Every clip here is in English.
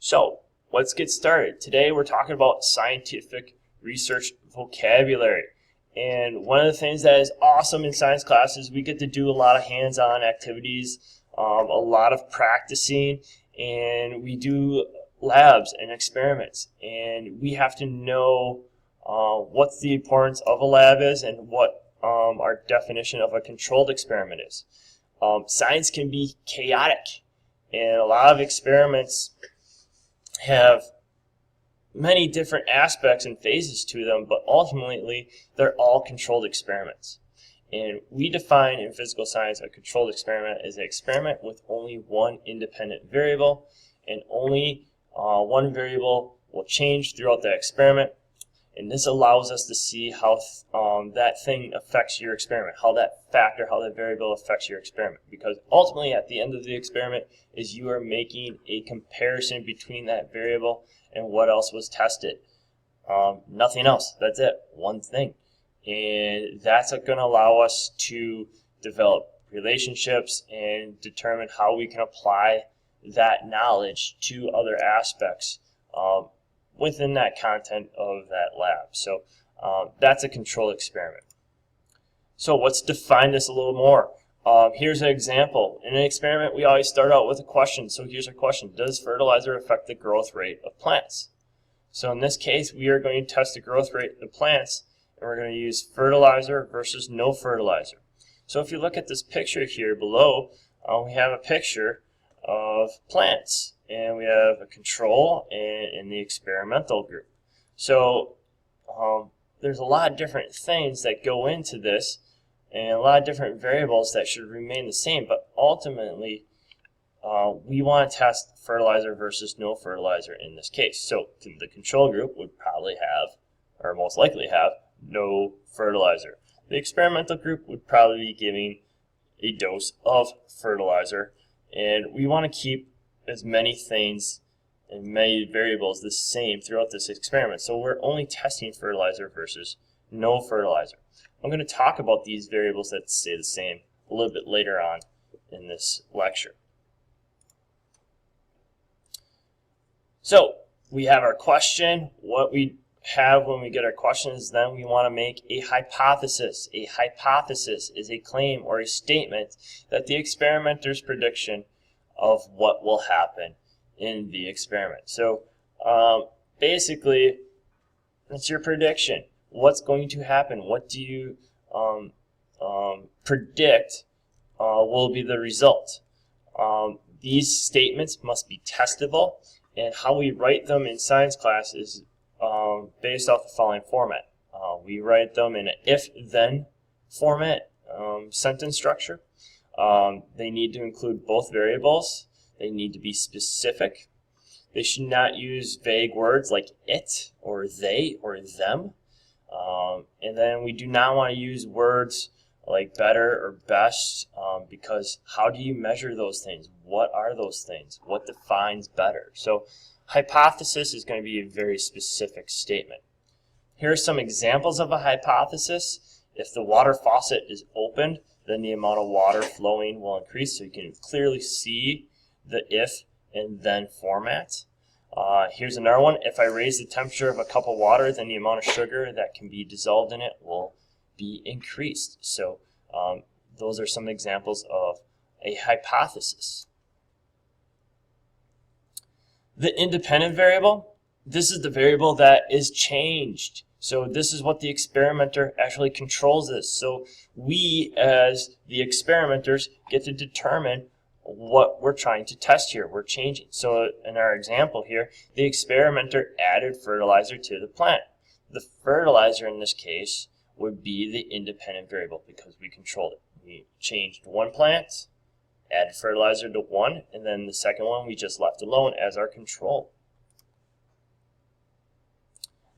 So let's get started. Today we're talking about scientific research vocabulary. And one of the things that is awesome in science class is we get to do a lot of hands-on activities, a lot of practicing, and we do labs and experiments. And we have to know what the importance of a lab is and what our definition of a controlled experiment is. Science can be chaotic, and a lot of experiments have many different aspects and phases to them, but ultimately they're all controlled experiments. And we define in physical science a controlled experiment as an experiment with only one independent variable, and only one variable will change throughout the experiment. And this allows us to see how that thing affects your experiment, how that factor, how that variable affects your experiment. Because ultimately, at the end of the experiment, is you are making a comparison between that variable and what else was tested. Nothing else. That's it. One thing. And that's going to allow us to develop relationships and determine how we can apply that knowledge to other aspects within that content of that lab. So that's a controlled experiment. So let's define this a little more. Here's an example. In an experiment, we always start out with a question. So here's our question. Does fertilizer affect the growth rate of plants? So in this case, we are going to test the growth rate of plants, and we're going to use fertilizer versus no fertilizer. So if you look at this picture here below, we have a picture of plants, and we have a control and the experimental group. So there's a lot of different things that go into this, and a lot of different variables that should remain the same, but ultimately we want to test fertilizer versus no fertilizer in this case. So the control group would probably have, or most likely have, no fertilizer. The experimental group would probably be giving a dose of fertilizer, and we want to keep as many things and many variables the same throughout this experiment. So we're only testing fertilizer versus no fertilizer. I'm going to talk about these variables that stay the same a little bit later on in this lecture. So we have our question. What we have when we get our questions, then we want to make a hypothesis. A hypothesis is a claim or a statement that the experimenter's prediction of what will happen in the experiment. So basically, it's your prediction. What's going to happen? What do you predict will be the result? These statements must be testable, and how we write them in science class is based off the following format. We write them in an if-then format sentence structure. They need to include both variables. They need to be specific. They should not use vague words like it or they or them. And then we do not want to use words like better or best because how do you measure those things? What are those things? What defines better? So hypothesis is going to be a very specific statement. Here are some examples of a hypothesis. If the water faucet is opened, then the amount of water flowing will increase. So you can clearly see the if and then format. Here's another one. If I raise the temperature of a cup of water, then the amount of sugar that can be dissolved in it will be increased. So those are some examples of a hypothesis. The independent variable, this is the variable that is changed. So this is what the experimenter actually controls this. So we, as the experimenters, get to determine what we're trying to test here. We're changing. So in our example here, the experimenter added fertilizer to the plant. The fertilizer in this case would be the independent variable because we controlled it. We changed one plant, added fertilizer to one, and then the second one we just left alone as our control.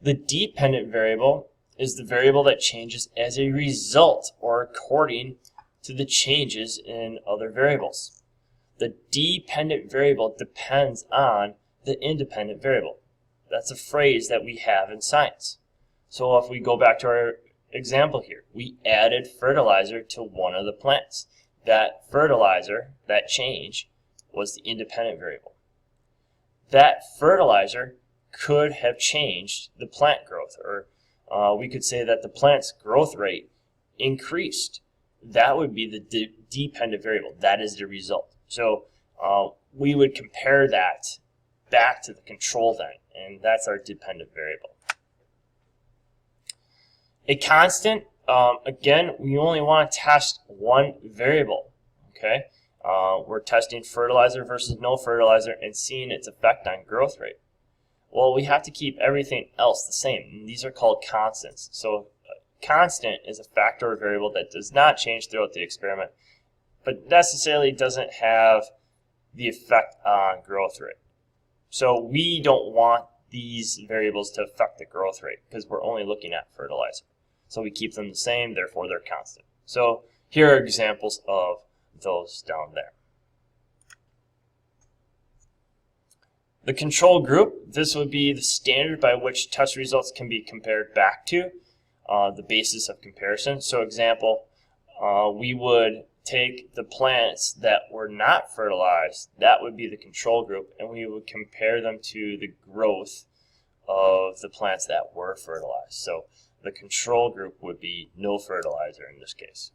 The dependent variable is the variable that changes as a result or according to the changes in other variables. The dependent variable depends on the independent variable. That's a phrase that we have in science. So if we go back to our example here, we added fertilizer to one of the plants. That fertilizer, that change, was the independent variable. that fertilizer could have changed the plant growth, or we could say that the plant's growth rate increased. That would be the dependent variable. That is the result. So we would compare that back to the control then, and that's our dependent variable. A constant, again, we only want to test one variable, okay? We're testing fertilizer versus no fertilizer and seeing its effect on growth rate. Well, we have to keep everything else the same, and these are called constants. So a constant is a factor or variable that does not change throughout the experiment, but necessarily doesn't have the effect on growth rate. So we don't want these variables to affect the growth rate because we're only looking at fertilizer. So we keep them the same, therefore they're constant. So here are examples of those down there. The control group, this would be the standard by which test results can be compared back to, the basis of comparison. So example, we would take the plants that were not fertilized, that would be the control group, and we would compare them to the growth of the plants that were fertilized. So the control group would be no fertilizer in this case.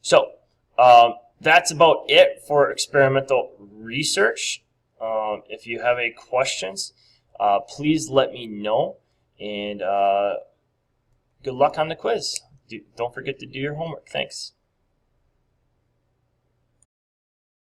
So that's about it for experimental research. If you have any questions, please let me know, and good luck on the quiz. Don't forget to do your homework. Thanks.